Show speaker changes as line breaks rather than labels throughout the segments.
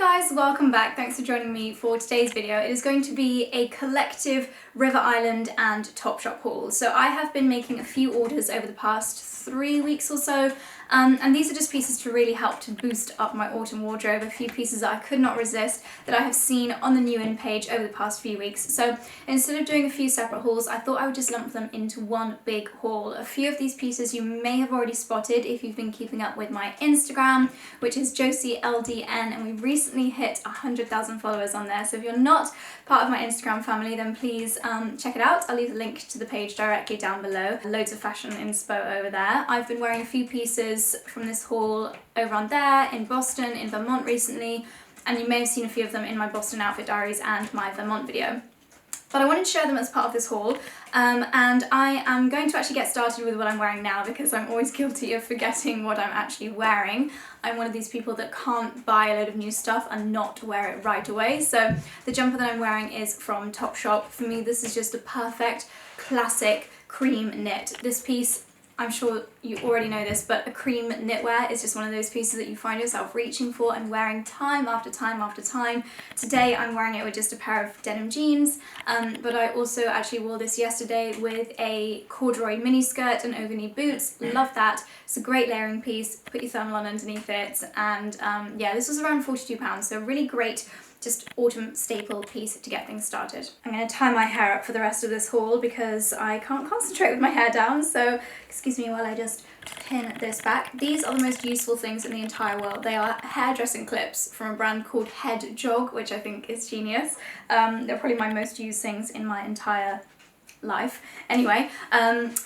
guys, welcome back. Thanks for joining me for today's video. It is going to be a collective River Island and Topshop haul. So I have been making a few orders over the past 3 weeks or so, and these are just pieces to really help to boost up my autumn wardrobe. A few pieces that I could not resist that I have seen on the new in page over the past few weeks. So instead of doing a few separate hauls, I thought I would just lump them into one big haul. A few of these pieces you may have already spotted if you've been keeping up with my Instagram, which is JosieLDN, and we recently hit 100,000 followers on there. So if you're not part of my Instagram family, then please check it out. I'll leave a link to the page directly down below. Loads of fashion inspo over there. I've been wearing a few pieces from this haul over on there, in Boston, in Vermont recently, and you may have seen a few of them in my Boston outfit diaries and my Vermont video. But I wanted to share them as part of this haul, and I am going to actually get started with what I'm wearing now because I'm always guilty of forgetting what I'm actually wearing. I'm one of these people that can't buy a load of new stuff and not wear it right away. So the jumper that I'm wearing is from Topshop. For me, this is just a perfect classic cream knit. This piece, I'm sure you already know this, but a cream knitwear is just one of those pieces that you find yourself reaching for and wearing time after time after time. Today I'm wearing it with just a pair of denim jeans, but I also actually wore this yesterday with a corduroy mini skirt and over-knee boots. Love that. It's a great layering piece. Put your thermal on underneath it, and yeah, this was around £42, so really great just autumn staple piece to get things started. I'm going to tie my hair up for the rest of this haul because I can't concentrate with my hair down, so excuse me while I just pin this back. These are the most useful things in the entire world. They are hairdressing clips from a brand called Head Jog, which I think is genius. They're probably my most used things in my entire life. Anyway,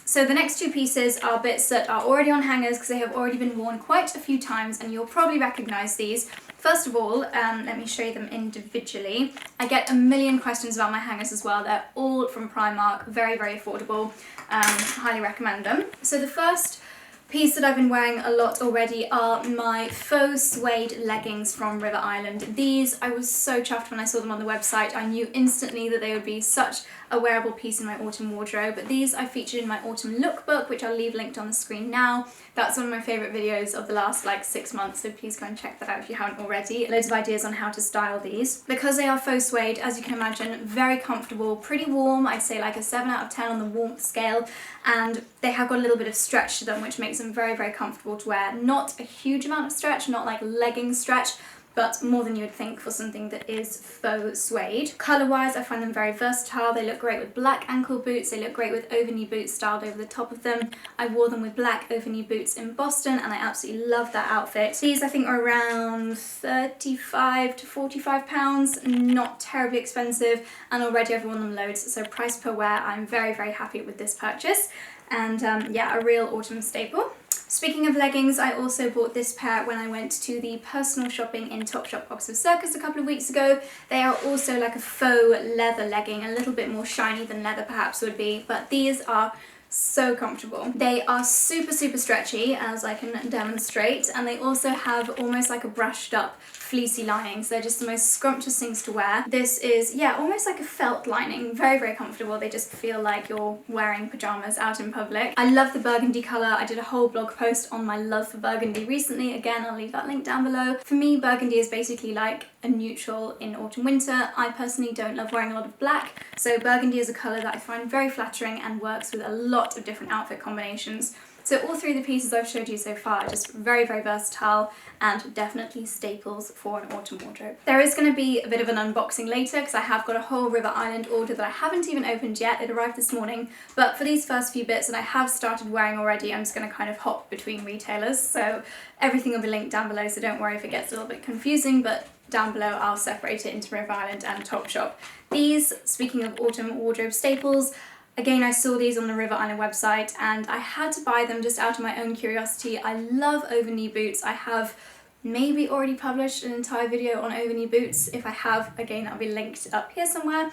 so the next two pieces are bits that are already on hangers because they have already been worn quite a few times, and you'll probably recognise these. First of all, let me show you them individually. I get a million questions about my hangers as well. They're all from Primark, very, very affordable. Highly recommend them. So the first piece that I've been wearing a lot already are my faux suede leggings from River Island. These, I was so chuffed when I saw them on the website. I knew instantly that they would be such a wearable piece in my autumn wardrobe. But these I featured in my autumn lookbook, which I'll leave linked on the screen now. That's one of my favourite videos of the last like 6 months, so please go and check that out if you haven't already. Loads of ideas on how to style these. Because they are faux suede, as you can imagine, very comfortable, pretty warm. I'd say like a 7 out of 10 on the warmth scale, and they have got a little bit of stretch to them, which makes them very, very comfortable to wear. Not a huge amount of stretch, not like legging stretch, but more than you would think for something that is faux suede. Colour-wise, I find them very versatile. They look great with black ankle boots. They look great with over-knee boots styled over the top of them. I wore them with black over-knee boots in Boston, and I absolutely love that outfit. These I think are around 35 to 45 pounds, not terribly expensive, and already I've worn them loads, so price per wear, I'm very, very happy with this purchase. And yeah, a real autumn staple. Speaking of leggings, I also bought this pair when I went to the personal shopping in Topshop Oxford Circus a couple of weeks ago. They are also like a faux leather legging, a little bit more shiny than leather perhaps would be, but these are so comfortable. They are super, super stretchy, as I can demonstrate, and they also have almost like a brushed up fleecy lining, so they're just the most scrumptious things to wear. This is, yeah, almost like a felt lining, very, very comfortable. They just feel like you're wearing pajamas out in public. I love the burgundy colour. I did a whole blog post on my love for burgundy recently. Again, I'll leave that link down below. For me, burgundy is basically like a neutral in autumn winter. I personally don't love wearing a lot of black, so burgundy is a colour that I find very flattering and works with a lot of different outfit combinations. So all three of the pieces I've showed you so far are just very, very versatile and definitely staples for an autumn wardrobe. There is going to be a bit of an unboxing later because I have got a whole River Island order that I haven't even opened yet. It arrived this morning, but for these first few bits that I have started wearing already, I'm just going to kind of hop between retailers. So everything will be linked down below, so don't worry if it gets a little bit confusing, but down below I'll separate it into River Island and Topshop. These, speaking of autumn wardrobe staples, again, I saw these on the River Island website and I had to buy them just out of my own curiosity. I love over-knee boots. I have maybe already published an entire video on over-knee boots. If I have, again, that'll be linked up here somewhere.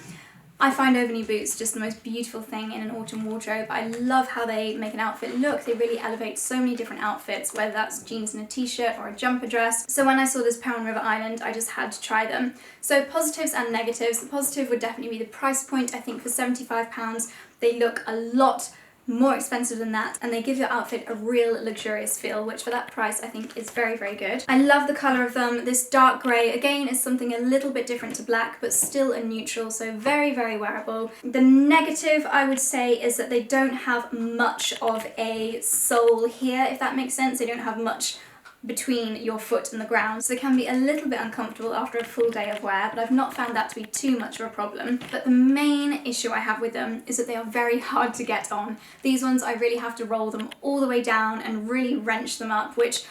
I find over-knee boots just the most beautiful thing in an autumn wardrobe. I love how they make an outfit look. They really elevate so many different outfits, whether that's jeans and a t-shirt or a jumper dress. So when I saw this pair on River Island, I just had to try them. So positives and negatives. The positive would definitely be the price point. I think for £75, they look a lot more expensive than that, and they give your outfit a real luxurious feel, which for that price I think is very, very good. I love the colour of them. This dark grey, again, is something a little bit different to black, but still a neutral, so very, very wearable. The negative, I would say, is that they don't have much of a sole here, if that makes sense. They don't have much between your foot and the ground, so they can be a little bit uncomfortable after a full day of wear, but I've not found that to be too much of a problem. But the main issue I have with them is that they are very hard to get on. These ones, I really have to roll them all the way down and really wrench them up, which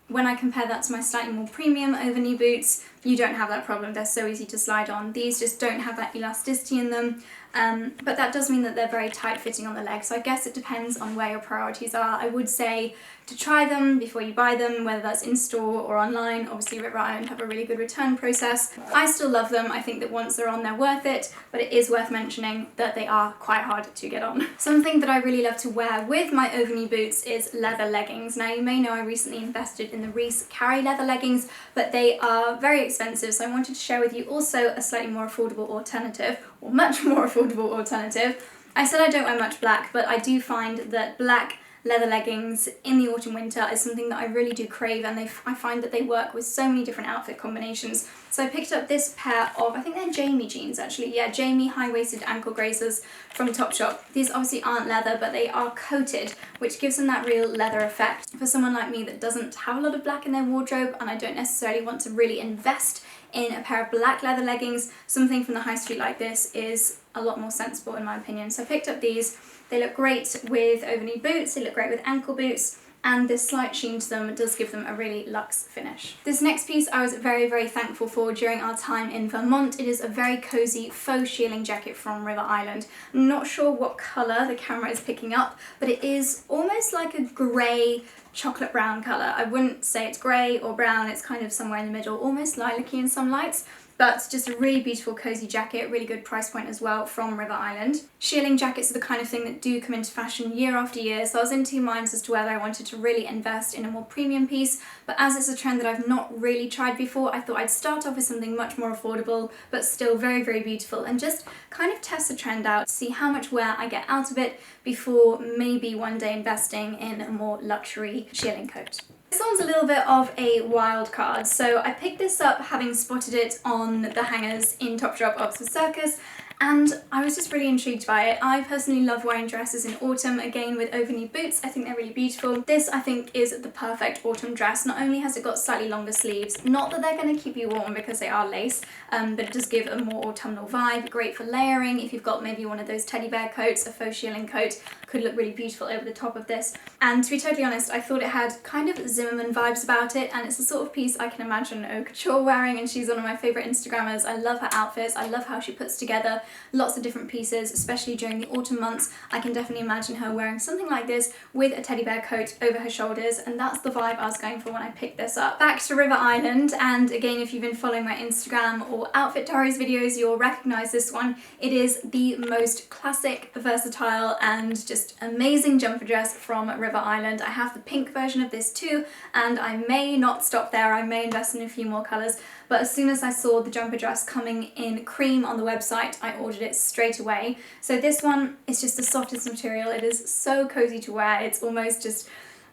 when I compare that to my slightly more premium over-knee boots, you don't have that problem. They're so easy to slide on. These just don't have that elasticity in them, but that does mean that they're very tight fitting on the leg, so I guess it depends on where your priorities are. I would say to try them before you buy them, whether that's in-store or online. Obviously River Island have a really good return process. I still love them. I think that once they're on, they're worth it, but it is worth mentioning that they are quite hard to get on. Something that I really love to wear with my over-knee boots is leather leggings. Now, you may know I recently invested in the Reese Carry leather leggings, but they are very expensive, so I wanted to share with you also a slightly more affordable alternative, or much more affordable alternative. I said I don't wear much black, but I do find that black leather leggings in the autumn winter is something that I really do crave, and I find that they work with so many different outfit combinations. So I picked up this pair of, I think they're Jamie jeans actually, yeah, Jamie high-waisted ankle grazers from Topshop. These obviously aren't leather, but they are coated, which gives them that real leather effect. For someone like me that doesn't have a lot of black in their wardrobe, and I don't necessarily want to really invest in a pair of black leather leggings, something from the high street like this is a lot more sensible in my opinion. So I picked up these. They look great with over-knee boots, they look great with ankle boots, and this slight sheen to them does give them a really luxe finish. This next piece I was very, very thankful for during our time in Vermont. It is a very cozy faux shearling jacket from River Island. I'm not sure what colour the camera is picking up, but it is almost like a grey chocolate brown colour. I wouldn't say it's grey or brown, it's kind of somewhere in the middle, almost lilac-y in some lights. But just a really beautiful cozy jacket, really good price point as well from River Island. Shearling jackets are the kind of thing that do come into fashion year after year, so I was in two minds as to whether I wanted to really invest in a more premium piece, but as it's a trend that I've not really tried before, I thought I'd start off with something much more affordable, but still very, very beautiful, and just kind of test the trend out, see how much wear I get out of it before maybe one day investing in a more luxury shearling coat. This one's a little bit of a wild card. So I picked this up having spotted it on the hangers in Topshop Oxford Circus, and I was just really intrigued by it. I personally love wearing dresses in autumn, again with over-knee boots. I think they're really beautiful. This, I think, is the perfect autumn dress. Not only has it got slightly longer sleeves, not that they're going to keep you warm because they are lace, but it does give a more autumnal vibe. Great for layering. If you've got maybe one of those teddy bear coats, a faux shearling coat could look really beautiful over the top of this. And to be totally honest, I thought it had kind of Zimmerman vibes about it, and it's the sort of piece I can imagine Haute Couture wearing, and she's one of my favourite Instagrammers. I love her outfits. I love how she puts together lots of different pieces, especially during the autumn months. I can definitely imagine her wearing something like this with a teddy bear coat over her shoulders, and that's the vibe I was going for when I picked this up. Back to River Island, and again, if you've been following my Instagram or Outfit Diaries videos, you'll recognise this one. It is the most classic, versatile, and just amazing jumper dress from River Island. I have the pink version of this too, and I may not stop there. I may invest in a few more colours, but as soon as I saw the jumper dress coming in cream on the website, I ordered it straight away. So this one is just the softest material. It is so cozy to wear. It's almost just,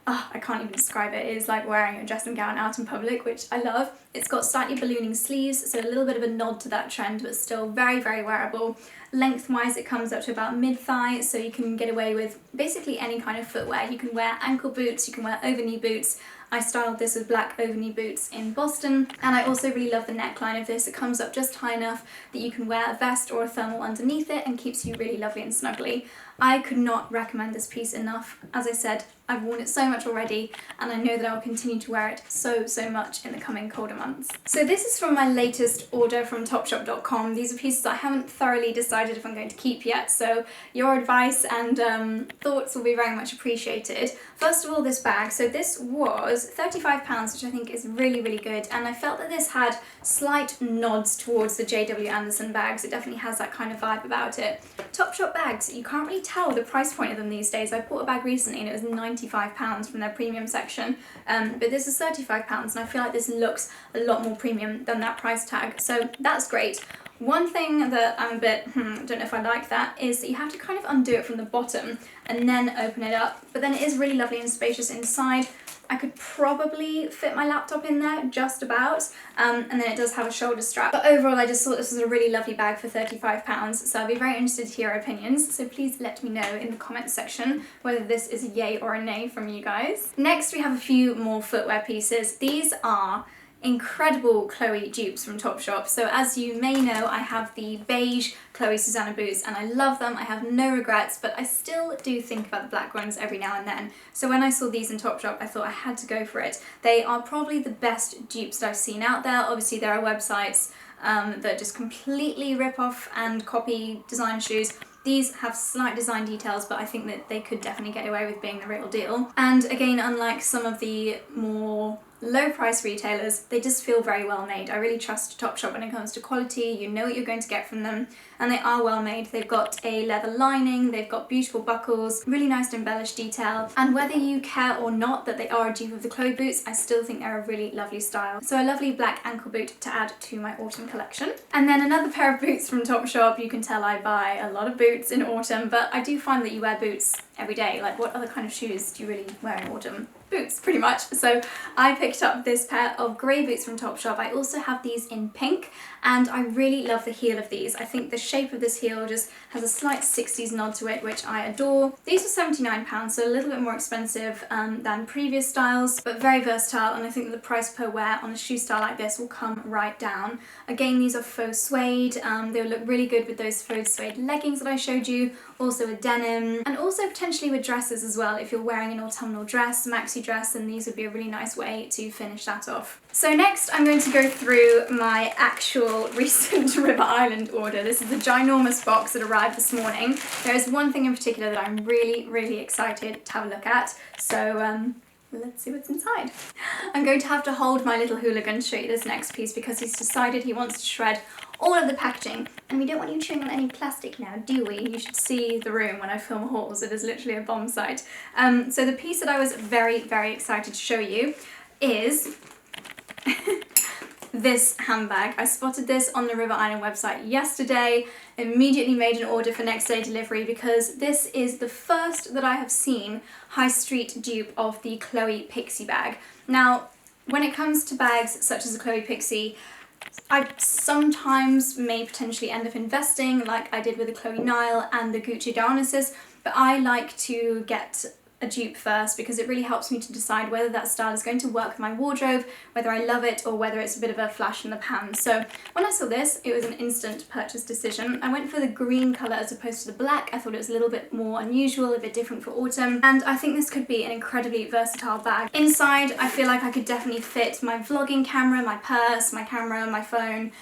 I can't even describe it. It is like wearing a dressing gown out in public, which I love. It's got slightly ballooning sleeves, so a little bit of a nod to that trend, but still very, very wearable. Lengthwise, it comes up to about mid-thigh, so you can get away with basically any kind of footwear. You can wear ankle boots, you can wear over-knee boots. I styled this with black over-knee boots in Boston, and I also really love the neckline of this. It comes up just high enough that you can wear a vest or a thermal underneath it and keeps you really lovely and snuggly. I could not recommend this piece enough. As I said, I've worn it so much already, and I know that I will continue to wear it so much in the coming colder months. So this is from my latest order from Topshop.com. These are pieces I haven't thoroughly decided if I'm going to keep yet, so your advice and thoughts will be very much appreciated. First of all, this bag. So this was £35, which I think is really, really good, and I felt that this had slight nods towards the JW Anderson bags. It definitely has that kind of vibe about it. Topshop bags, you can't really tell the price point of them these days. I bought a bag recently and it was £95 from their premium section, but this is £35 and I feel like this looks a lot more premium than that price tag, so that's great. One thing that I'm a bit, don't know if I like that, is that you have to kind of undo it from the bottom and then open it up, but then it is really lovely and spacious inside. I could probably fit my laptop in there, just about, and then it does have a shoulder strap. But overall, I just thought this was a really lovely bag for £35, so I'll be very interested to hear your opinions, so please let me know in the comments section whether this is a yay or a nay from you guys. Next, we have a few more footwear pieces. These are incredible Chloe dupes from Topshop. So as you may know, I have the beige Chloe Susanna boots and I love them. I have no regrets, but I still do think about the black ones every now and then. So when I saw these in Topshop, I thought I had to go for it. They are probably the best dupes that I've seen out there. Obviously there are websites that just completely rip off and copy design shoes. These have slight design details, but I think that they could definitely get away with being the real deal. And again, unlike some of the more low price retailers, they just feel very well made. I really trust Topshop when it comes to quality. You know what you're going to get from them, and they are well made. They've got a leather lining, they've got beautiful buckles, really nice embellished detail, and whether you care or not that they are a dupe of the Chloe boots, I still think they're a really lovely style. So a lovely black ankle boot to add to my autumn collection. And then another pair of boots from Topshop. You can tell I buy a lot of boots in autumn, but I do find that you wear boots every day. Like, what other kind of shoes do you really wear in autumn? Boots, pretty much. So I picked up this pair of grey boots from Topshop. I also have these in pink, and I really love the heel of these. I think the shape of this heel just has a slight 60s nod to it, which I adore. These are £79, so a little bit more expensive than previous styles, but very versatile, and I think that the price per wear on a shoe style like this will come right down. Again, these are faux suede. They'll look really good with those faux suede leggings that I showed you, also with denim, and also potentially with dresses as well. If you're wearing an autumnal dress, maxi dress, then these would be a really nice way to finish that off. So next I'm going to go through my actual recent River Island order. This is a ginormous box that arrived this morning. There is one thing in particular that I'm really excited to have a look at, so let's see what's inside. I'm going to have to hold my little hooligan to show you this next piece because he's decided he wants to shred all of the packaging, and we don't want you chewing on any plastic now, do we? You should see the room when I film hauls. It is literally a bomb site. So the piece that I was very excited to show you is this handbag. I spotted this on the River Island website yesterday, immediately made an order for next day delivery because this is the first that I have seen high street dupe of the Chloe Pixie bag. Now, when it comes to bags such as the Chloe Pixie, I sometimes may potentially end up investing like I did with the Chloe Nile and the goo.gl, but I like to get a dupe first because it really helps me to decide whether that style is going to work with my wardrobe, whether I love it or whether it's a bit of a flash in the pan. So when I saw this, it was an instant purchase decision. I went for the green colour as opposed to the black. I thought it was a little bit more unusual, a bit different for autumn, and I think this could be an incredibly versatile bag. Inside, I feel like I could definitely fit my vlogging camera, my purse, my camera, my phone,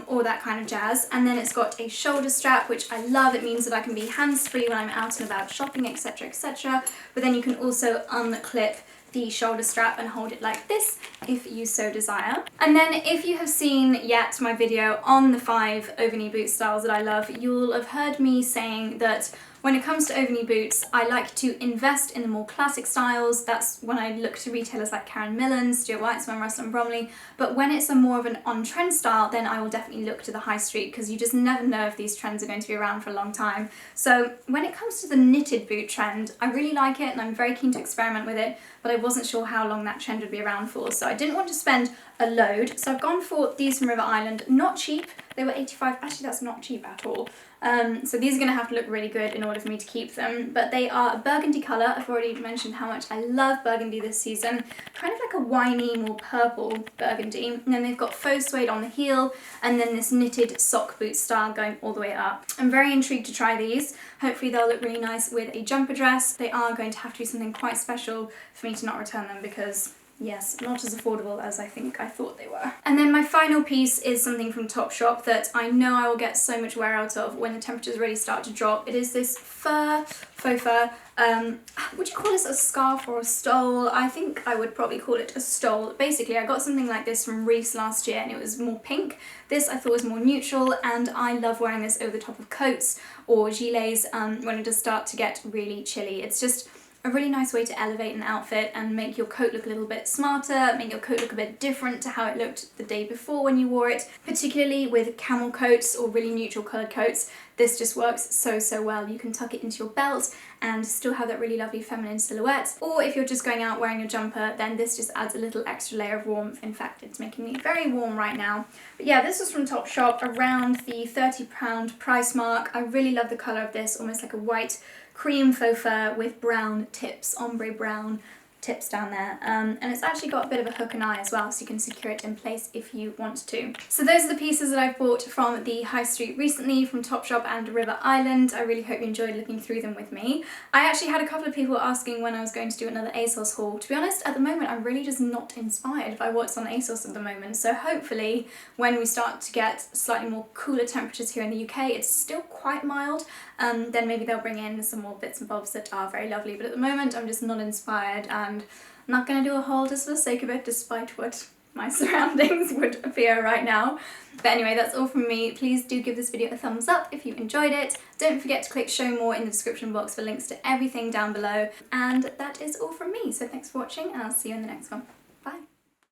all that kind of jazz. And then it's got a shoulder strap, which I love. It means that I can be hands-free when I'm out and about shopping, etc, etc. But then you can also unclip the shoulder strap and hold it like this if you so desire. And then if you have seen yet my video on the 5 over-knee boot styles that I love, you'll have heard me saying that when it comes to over-knee boots, I like to invest in the more classic styles. That's when I look to retailers like Karen Millen, Stuart Weitzman, Russell and Bromley. But when it's a more of an on-trend style, then I will definitely look to the high street because you just never know if these trends are going to be around for a long time. So when it comes to the knitted boot trend, I really like it and I'm very keen to experiment with it, but I wasn't sure how long that trend would be around for. So I didn't want to spend a load. So I've gone for these from River Island. Not cheap. They were 85. Actually, that's not cheap at all. So these are going to have to look really good in order for me to keep them, but they are a burgundy colour. I've already mentioned how much I love burgundy this season, kind of like a winey, more purple burgundy, and then they've got faux suede on the heel, and then this knitted sock boot style going all the way up. I'm very intrigued to try these. Hopefully they'll look really nice with a jumper dress. They are going to have to be something quite special for me to not return them because yes, not as affordable as I thought they were. And then my final piece is something from Topshop that I know I will get so much wear out of when the temperatures really start to drop. It is this faux fur, would you call this a scarf or a stole? I think I would probably call it a stole. Basically, I got something like this from Reese last year and it was more pink. This I thought was more neutral, and I love wearing this over the top of coats or gilets when it does start to get really chilly. It's just a really nice way to elevate an outfit and make your coat look a little bit smarter, make your coat look a bit different to how it looked the day before when you wore it. Particularly with camel coats or really neutral coloured coats, this just works so well. You can tuck it into your belt and still have that really lovely feminine silhouette. Or if you're just going out wearing a jumper, then this just adds a little extra layer of warmth. In fact, it's making me very warm right now. But yeah, this was from Topshop, around the £30 price mark. I really love the colour of this, almost like a white cream faux fur with brown tips, ombre brown tips down there, and it's actually got a bit of a hook and eye as well, so you can secure it in place if you want to. So those are the pieces that I've bought from the high street recently from Topshop and River Island. I really hope you enjoyed looking through them with me. I actually had a couple of people asking when I was going to do another ASOS haul. To be honest, at the moment I'm really just not inspired by what's on ASOS at the moment, so hopefully when we start to get slightly more cooler temperatures here in the UK, it's still quite mild, then maybe they'll bring in some more bits and bobs that are very lovely, but at the moment I'm just not inspired and I'm not going to do a haul just for the sake of it, despite what my surroundings would appear right now. But anyway, that's all from me. Please do give this video a thumbs up if you enjoyed it. Don't forget to click show more in the description box for links to everything down below. And that is all from me, so thanks for watching and I'll see you in the next one.